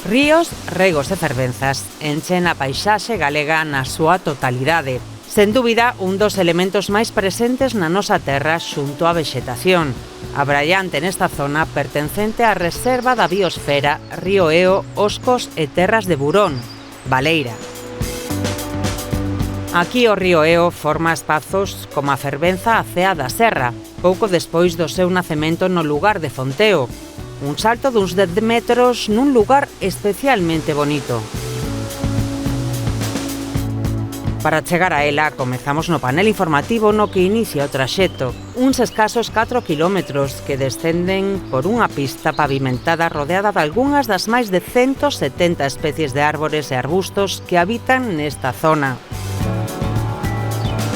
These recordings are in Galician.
Ríos, regos e fervenzas enchen a paisaxe galega na súa totalidade. Sen dúbida, un dos elementos máis presentes na nosa terra xunto á vexetación. Abraiante nesta zona pertencente á Reserva da Biosfera Río Eo, Oscos e Terras de Burón, Baleira. Aquí o río Eo forma espazos como a fervenza a Cea da Serra, pouco despois do seu nacemento no lugar de Fonteo. Un salto duns 10 metros nun lugar especialmente bonito. Para chegar a ela, comezamos no panel informativo no que inicia o traxecto, uns escasos 4 kilómetros que descenden por unha pista pavimentada rodeada de algunhas das máis de 170 especies de árbores e arbustos que habitan nesta zona.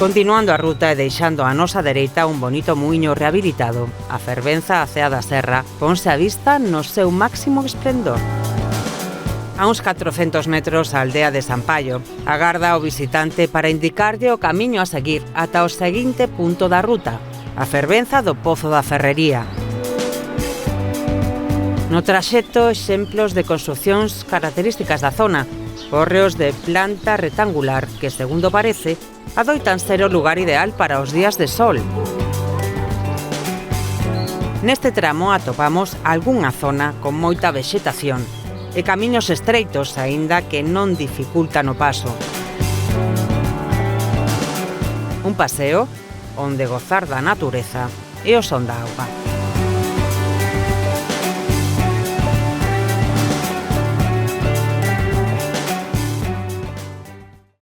Continuando a ruta e deixando á nosa dereita un bonito muiño rehabilitado, a fervenza a Cea da Serra ponse á vista no seu máximo esplendor. A uns 400 metros a aldea de Sampaio agarda o visitante para indicarlle o camiño a seguir ata o seguinte punto da ruta, a fervenza do Pozo da Ferrería. No traxecto, exemplos de construcións características da zona, hórreos de planta rectangular que, segundo parece, adoitan ser o lugar ideal para os días de sol. Neste tramo atopamos algunha zona con moita vexetación e camiños estreitos, aínda que non dificultan o paso. Un paseo onde gozar da natureza e o son da auga.